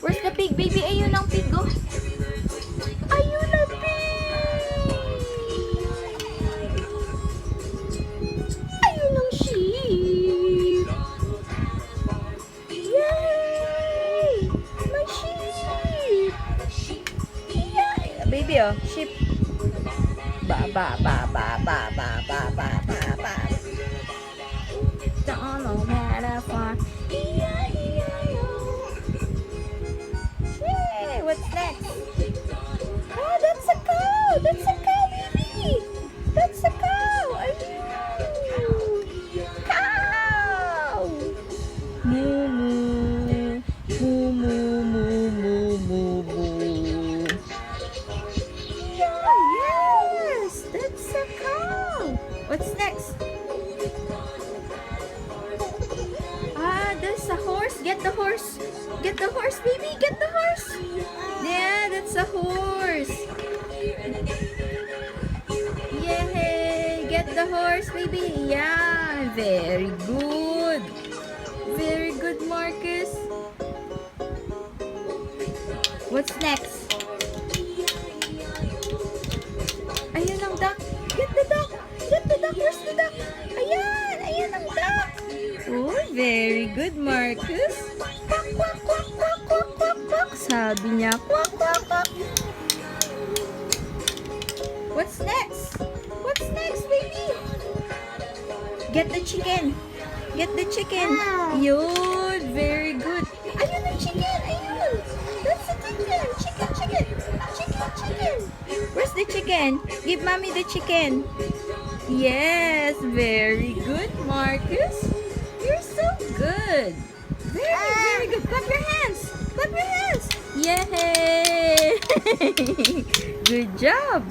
Where's the pig, baby? Ayun ang pig, oh. Ayun ang pig. Ayun ang sheep. Yay! My sheep. Yay! Baby, oh. Sheep. Ba, ba, ba, ba, ba, ba, ba, ba, ba, ba. Don't know where to find. Yay! What's next? Oh, that's a cow! That's a cow, baby! That's a cow! Ayun! Cow! Moo moo! Moo moo moo moo moo moo! Yeah, yes! That's a cow! What's next? Ah, there's a horse. Get the horse. Get the horse, baby. Get the horse. Yeah, that's a horse. Yay! Get the horse, baby. Yeah, very good. Very good, Marcus. What's next? Ayun ang duck. Get the duck. Get the duck. Where's the duck? Ayan. Ayan ang duck. Oh, very good, Marcus. Quack, quack, quack, quack, quack, quack, quack. Sabi niya, quack, quack, quack. What's next? What's next, baby? Get the chicken. Get the chicken. Yun, very good. Ayun ang chicken. Ayun. That's the chicken. Chicken, chicken. Chicken, chicken. Where's the chicken? Give mommy the chicken. Yes, very good, Marcus. You're so good. Very, very good. Clap your hands. Clap your hands. Yay! Good job.